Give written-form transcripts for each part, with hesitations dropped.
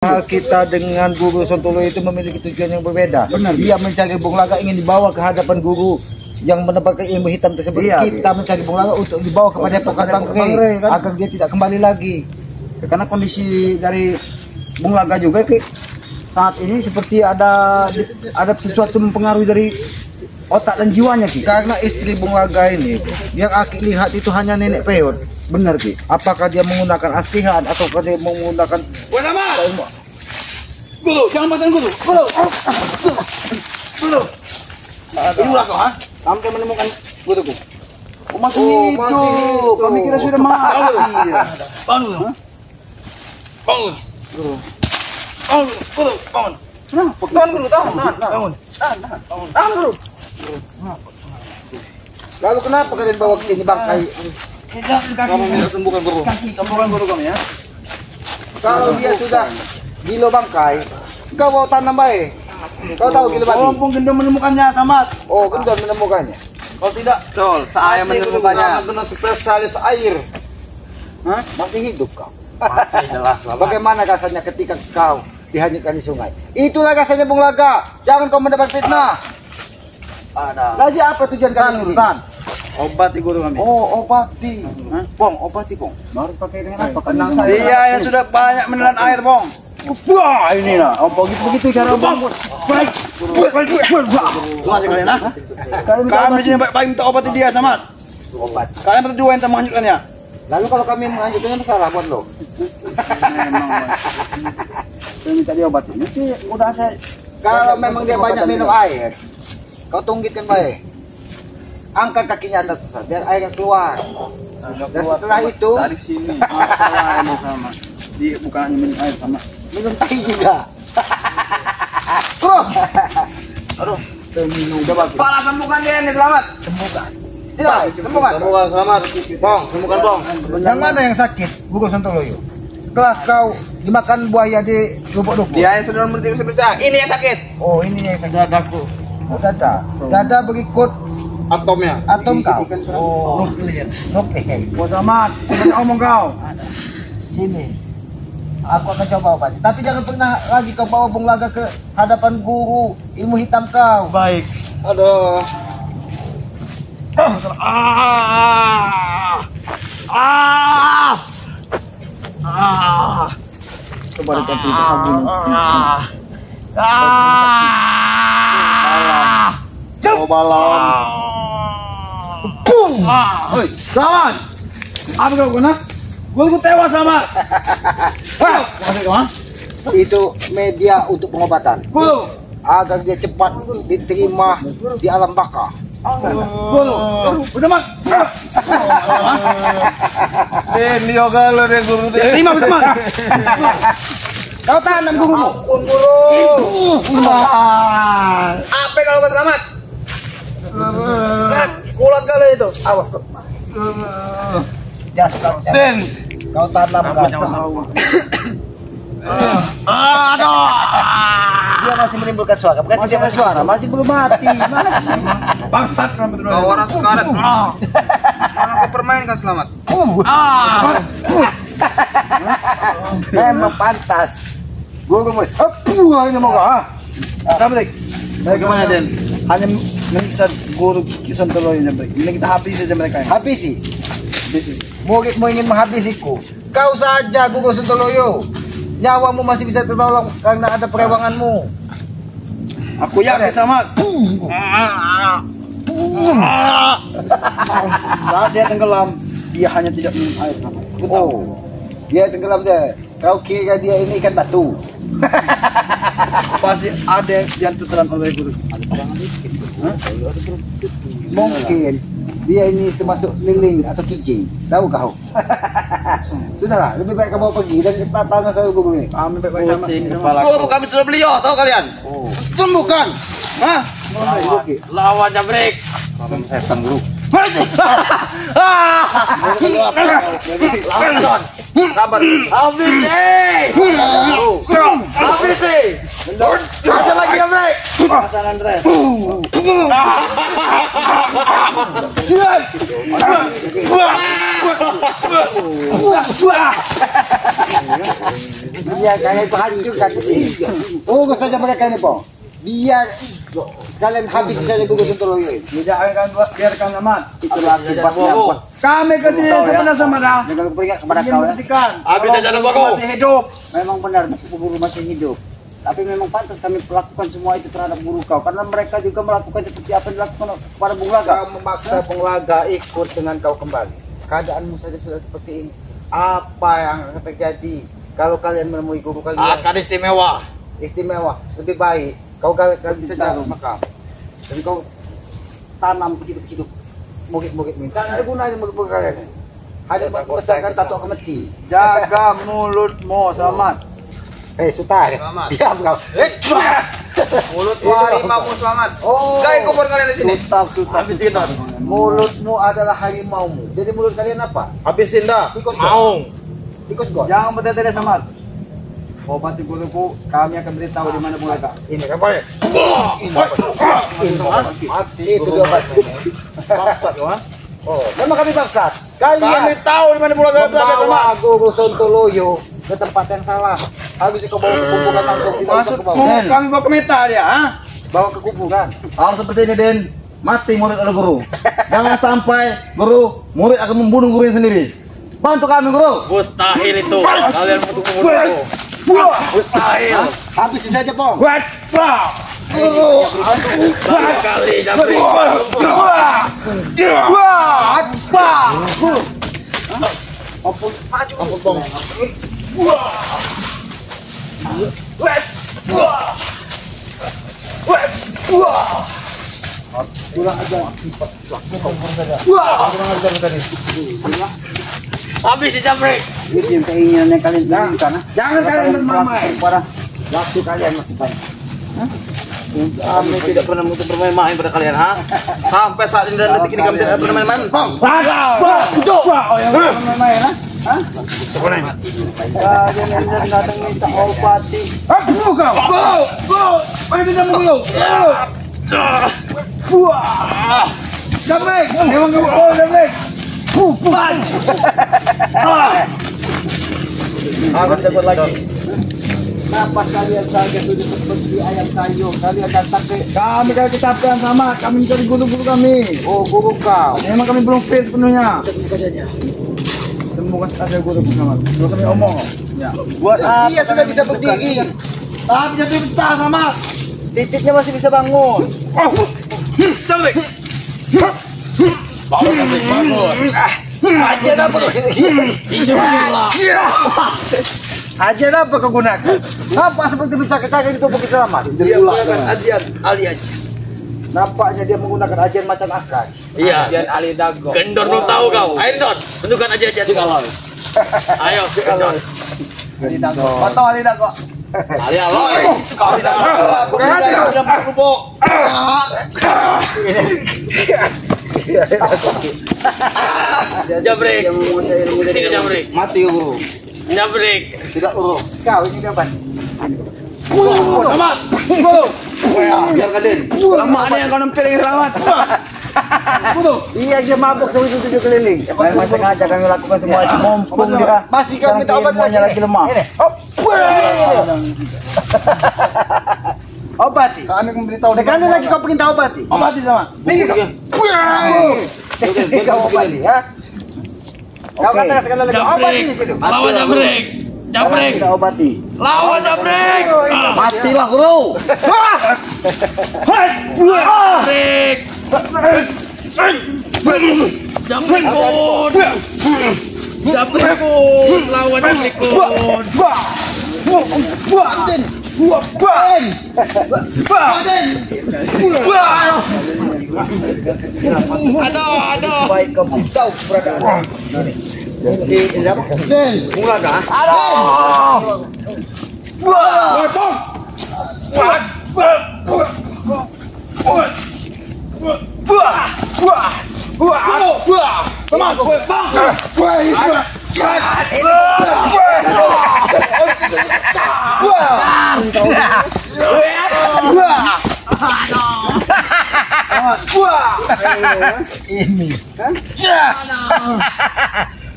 Kita dengan guru Sontolo itu memiliki tujuan yang berbeda. Benar. Dia mencari Bung Laga ingin dibawa ke hadapan guru yang mendapatkan ilmu hitam tersebut. Iya, kita mencari Bung Laga untuk dibawa kepada Pokan Bangre kan? Agar dia tidak kembali lagi. Karena kondisi dari Bung Laga juga saat ini seperti ada sesuatu mempengaruhi dari otak dan jiwanya Ki. Karena istri Bung Laga ini yang Aki lihat itu hanya nenek peot. Benar Ki. Apakah dia menggunakan asihan ataukah dia menggunakan Guru, jangan pasang guru. Guru. Ini ulah kau, ha? Sampai menemukan guruku. Oh, masih hidup. Kami kira sudah mati. Bangun. Bangun. Guru. Bangun. Tahan guru, tahan. Bangun. Tahan guru. Lalu kenapa kalian bawa ke sini bangkai? Kamu minta sembuhkan guru. Sembuhkan guru kami ya. Kalau dia sudah gilo bangkai, kau bawa tanam baik. Kau tahu gilo babi? Pun gendong menemukannya, Samad. Oh, gendong menemukannya. Kalau tidak, Betul, saya menemukannya. Kena spesialis air. Hah? Masih hidup kau? Masih jelas lah. Bagaimana rasanya ketika kau dihanyutkan di sungai? Itulah rasanya Bung Laga. Jangan kau mendapat fitnah. Ada. Lagi apa tujuan kalian di sini? Obati guru kami. Oh, obati. Bong, obati Bong. Baru pakai dengan apa? Tenang saja. Dia yang sudah banyak menelan air Bong. Wah ini lah. Oh begitu cara Bong. Baik. Masih kalian nah. Kami sini baik minta obati dia Samad. Obat. Kalian berdua yang menghanyutkannya. Lalu kalau kami menganjurkannya masalah buat lo. Memang. Saya minta dia obati. Nanti udah saya. Kalau memang dia banyak minum air, kau tunggitkan baik. Angkat kakinya atas biar airnya keluar. Dan setelah itu dari sini masalahnya sama. Dia bukan hanya minum air sama. minum tai juga. Aduh, minum udah bagus. Pala sembuhkan dia ini selamat. Sembuhkan. Tidak, sembuhkan. Sembuhkan selamat. Bong, sembuhkan Bong. Yang mana yang sakit? Guru Sontoloyo. Setelah kau dimakan buaya di lubuk-lubuk. Dia yang sudah berhenti seperti ini yang sakit. Oh, ini yang sakit. Dadaku. Oh, dada. Dada berikut Atomnya. atom kau. Oh, nuklir. Bos Samad, ngomong kau. Sini. Aku akan coba obat. Tapi jangan pernah lagi kau bawa Bung Laga ke hadapan guru ilmu hitam kau. Baik. Aduh. Coba dekat itu coba lawan. Bung. Oi, Samad. Apa kau kena? Gua tewas sama. Wah, Itu media untuk pengobatan. guru. Agar dia cepat diterima di alam baka. Guru. Bersama. Ini yoga lo deh guru. Terima bersama. Kau tanam guru. Ampun guru. Apa kalau kau selamat? Kan, kulat kali itu. Awas kok. Jasad. Den. Kau tanamkan. Aduh. Dia masih menimbulkan suara. Bukan dia bersuara, masih belum mati. Masih. Bangsat kamu betul. Kau orang sekarat. Kalau kau permainkan selamat. Memang pantas. Guru mau. Ini mau kah? Kamu dek. Bagaimana Den? Hanya menyiksa guru Sontolo ini baik. Ini kita habisi saja mereka. Habisi. Habisi. Mau ingin menghabisiku. Kau saja guru Sontoloyo. Nyawamu masih bisa tertolong karena ada perewanganmu. Aku yakin sama. Saat dia tenggelam, dia hanya tidak minum air sama. Oh, dia tenggelam deh. Kau kira dia ini ikan batu? Pasti ada yang tertelan oleh guru. Ada serangan dikit. Mungkin dia ini termasuk liling atau kijing. Tahu kau? Sudahlah, lebih baik kau bawa pergi dan kita tanya sama guru ini. Kami baik-baik sama. Guru kami sudah beliau, tahu kalian? Sembuhkan. Hah? Lawan jabrik. Setan guru. Lawan. Kabar. Habis ada lagi jabrik. Hasan Andres. Biar kalian itu hancurkan ke sini. Gugus saja mereka ini, Pong. Biar sekalian habis saja Gugus Sontoloyo ini. Tidak akan biarkan amat. Itulah akibatnya. Kami kesini sebenarnya sama dah. Jangan berikan kepada Ingin kau ya. membuktikan Habis kalau saja Guru masih hidup. Memang benar guru masih hidup. Tapi memang pantas kami melakukan semua itu terhadap guru kau. Karena mereka juga melakukan seperti apa yang dilakukan kepada Bung Laga. Kau memaksa Bung Laga ikut dengan kau kembali. Keadaanmu saja sudah seperti ini. Apa yang akan terjadi kalau kalian menemui guru kalian? Akan istimewa. Istimewa. Lebih baik kau kalian bisa jaga makam. Jadi kau tanam hidup-hidup mungkin minta ada gunanya bagi kalian. Hanya membesarkan tato kemeti. Jaga mulutmu, Selamat. Sutar. Diam kau. Mulut harimau selamat. Oh. Gak kubur kalian di sini. Sutar. Habis kita. Mulutmu adalah harimaumu. Jadi mulut kalian apa? Habisin dah. Tikus Mau. Tikus gol. Jangan bertele-tele, Selamat. Obati guruku, kami akan beritahu di mana Bung Laga. Ini apa ya? Mati itu dia mati. Bangsat kau, ha? Oh, memang kami bangsat. Kalian Kami tahu di mana Bung Laga berada, membawa Guru Sontoloyo ke tempat yang salah. Harus kau bawa ke kuburan langsung. Tidak usah Maksudmu kau bawa. kami bawa ke meta dia, ha? Bawa ke kuburan. Harus seperti ini, Den. Mati murid oleh guru. Jangan sampai murid akan membunuh gurunya sendiri. Bantu kami, Guru. Mustahil itu. Kalian untuk membunuhku. Mustahil. Habis saja, Pong. Kali Jabri. Ampun, maju. Ampun, Pong. Pulang aja. Habis di Jabri. Itu yang keinginannya kalian inginkan. Jangan kalian bermain-main. Pada waktu kalian masih banyak. Kami tidak pernah untuk bermain-main pada kalian, ha? Sampai saat ini dan detik ini kami tidak pernah bermain-main, Pong. Main-main, ha? Kalian yang datang minta obati. Akan dapat lagi. Kenapa kalian saja sudah seperti ayam kayu? Kalian datang ke Kami kali kecapean sama, kami mencari guru-guru kami. guru kau. Memang kami belum fit sepenuhnya. Semua ada guru-guru sama. Belum kami omong. Ya. Buat apa? Dia sudah bisa berdiri. Tapi jadi pecah sama. Titiknya masih bisa bangun. Jabri. Bagus, Jabri. Bagus. Ajar apa? Hijau gila. Ajar apa kau gunakan? Apa seperti bercakap-cakap itu bagi selamat? Dia menggunakan ajian ali aji. Nampaknya dia menggunakan ajian macan akar. Iya. Ajian Ali Dago. Gendon belum tahu kau. Ayo Don, tunjukkan ajian kau. Ayo, Gendon. Ali Dago. Kau tahu Ali Dago? Ali aloy. Kau tidak tahu. Sudah berkubuk. Jabrik. Sini Jabrik. Mati guru. Jabrik. Tidak urung. Kau ini kapan? Selamat. Biarkan Den. Lama nih yang kau nempel yang selamat. Iya dia mabuk sampai 7 keliling. Memang sengaja kami lakukan semua itu. Mumpung dia masih kami minta obat ilmunya lagi lemah. Ini. Obati. Kami memberitahu Sekali lagi kau ingin tahu obati. Obati sama. Minggir kau. Kau obati ya. Kau katakan sekali lagi obati gitu. Lawan Jabrik. Jabrik. Tidak obati. Lawan Jabrik. Matilah guru. Jabrik. Jabrik pun. Jabrik pun. Lawan Jabrik pun. Aduh. Baik kamu tahu keberadaan. Si Den, Bung Laga. Ini.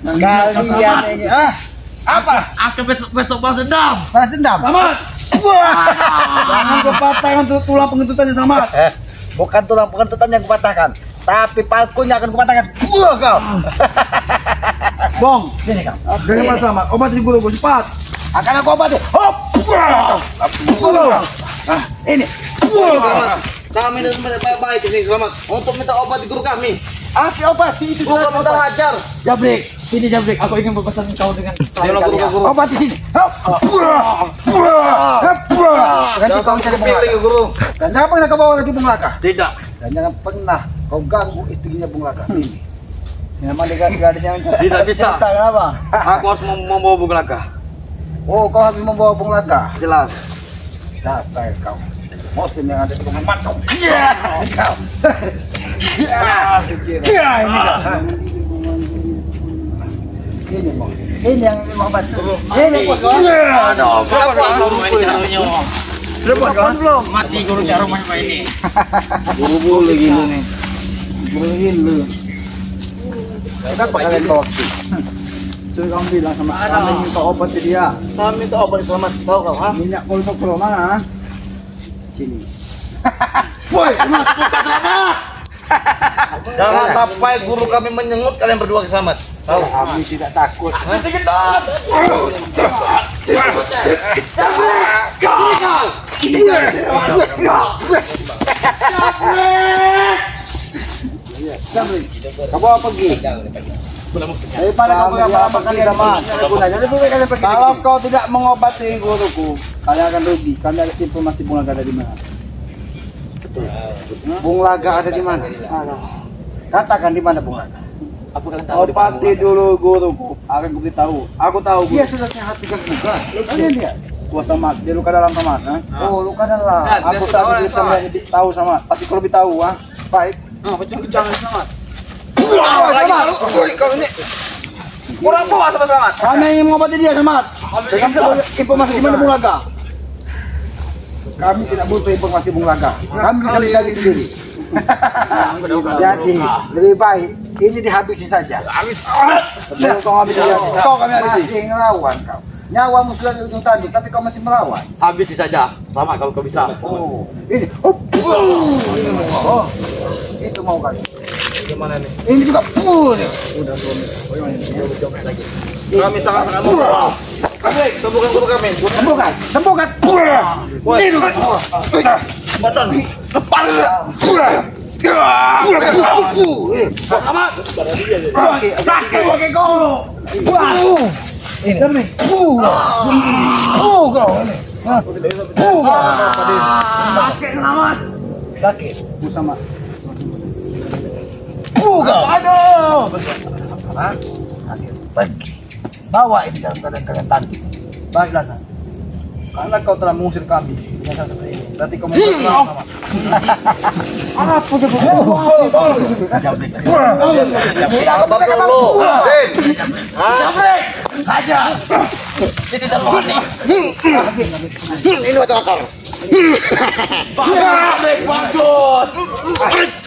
Kalian ini Apa? Aku besok balas dendam. balas dendam. Selamat. Jangan kau patahkan tulang pengentutannya Selamat. Bukan tulang pengentutan yang kupatahkan, tapi palkunya akan kupatahkan. Wah kau. Bong, Sini kau. dengan Selamat. Obati guru cepat. Akan aku obati. Hop. Ini. Kami dan baik ini Selamat untuk minta obat di guru kami. Apa obati itu? Bukan minta hajar. Jabrik, sini Jabrik. Aku ingin berpesan kau dengan Ayolah guru. Obati sini. Hop. Nanti kau cari Pilih guru. Dan jangan pernah kau bawa lagi Bung Laka. Tidak. Dan jangan pernah kau ganggu istrinya Bung Laka. Ini. Memang gadis yang mencari. Tidak bisa. Cerita kenapa? Aku harus membawa Bung Laka. Oh, kau harus membawa Bung Laka. Jelas. Dasar kau. Muslim yang ada di rumah kau. Iya, kau. Iya, ini kau. Ini mau. Ini yang obat. Ini bos kau. Aduh, Sudah puas kau? Belum. mati guru cara main ini. Buru-buru gini nih. Boleh lu. Kenapa kalian bawa waktu? Sudah kamu bilang sama kami minta obat ke dia. Kami minta obat Selamat. Tahu kau ha? Minyak kultur pro mana? Sini. Woi, Selamat, buka Selamat. Jangan sampai guru kami menyengut kalian berdua ke Selamat. Tahu? Kami tidak takut. Kamu bawa pergi. Daripada kamu apa kali sama. Jadi kalian pergi. Kalau kau tidak mengobati guruku, kalian akan rugi. Kalian ada informasi Bung Laga ada di mana? Bung Laga ada di mana? Katakan di mana Bung Laga? Apa kalian tahu? Obati dulu guruku. Akan ku beritahu. Aku tahu Dia guru. sudah sehat juga juga. Kalian lihat. Gua Selamat. Dia luka dalam Selamat. Oh, luka dalam. Aku saat itu sama tahu sama. Pasti kau lebih tahu ah. Baik. Jangan Selamat. Selamat. Kau ini kurang puas sama Selamat. Kami ingin mengobati dia Selamat. Dengan informasi di mana Bung Laga? Kami tidak butuh informasi Bung Laga. Kami bisa mencari sendiri. Jadi lebih baik ini dihabisi saja. Sebelum kau habis dia, kau kami habisi. Masih ngelawan kau. Nyawamu sudah di ujung tanduk, tapi kau masih melawan. Habisi saja. Selamat kalau kau bisa. Oh, ini. Oh, itu mau kan? Gimana nih? Ini juga. Kami sangat-sangat mau. Kami sembuhkan guru kami. Sembuhkan, sembuhkan. Ini badan. Depan. Selamat. Sakit pakai kau. Ini. Kau ini. Sakit Selamat. Sakit. Sama. Aduh. Pergi. Bawa ini dalam keadaan tanduk. Baiklah San. Karena kau telah mengusir kami. Berarti kau mau sama. Apa itu? Abang dulu. Aja. Ini telepon nih. Ini macam akar. Bagus.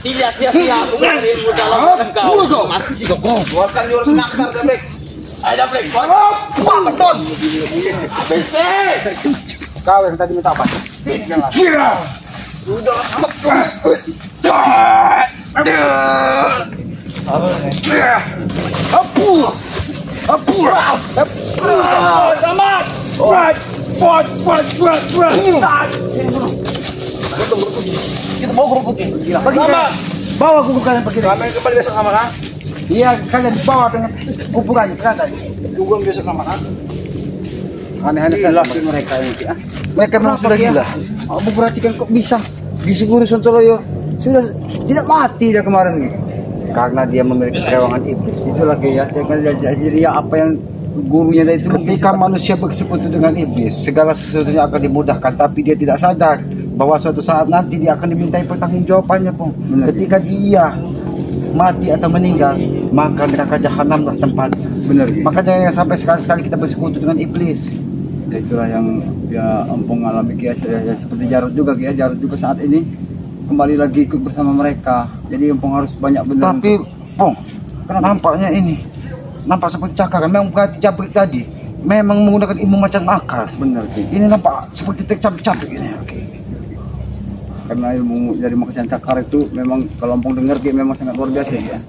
Tidak sia-sia aku berimu dalam kau. Mati kau. Keluarkan jurus naktar Jabrek. Ayo Jabrek. Beton. Kau yang tadi minta apa? Sini lah. Sudah. Selamat. Kita mau guru putih. Selamat. Bawa kubu kalian pergi. Kami kembali besok sama kan? Iya, kalian bawa dengan kuburannya berangkat. Juga besok sama kan? Aneh-aneh saja mereka ini. Mereka memang sudah gila. Aku perhatikan kok bisa di Guru Sontoloyo sudah tidak mati dia kemarin nih. Karena dia memiliki kerewangan iblis. Itulah ya. Jadi dia apa yang gurunya itu ketika manusia bersekutu dengan iblis, segala sesuatunya akan dimudahkan, tapi dia tidak sadar bahwa suatu saat nanti dia akan dimintai pertanggungjawabannya pun. Ketika dia mati atau meninggal, maka neraka jahanamlah tempatnya. Benar. Makanya sampai sekali-sekali kita bersekutu dengan iblis. Ya, itulah yang ya Empong alami ya, seperti Jarod juga ya. Jarod juga saat ini kembali lagi ikut bersama mereka. Jadi Empong harus banyak benar. Tapi, Pong, nampaknya ini nampak seperti cakar kan. Memang berarti Jabrik tadi memang menggunakan ilmu macan akar. Benar, Ki. Ini nampak seperti tercapek-capek ini. Oke. Karena ilmu dari macan cakar itu memang kalau Pong dengar Ki memang sangat luar biasa ya.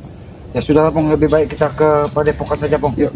Ya sudah Pong, lebih baik kita ke Padepokan saja Pong. Yuk.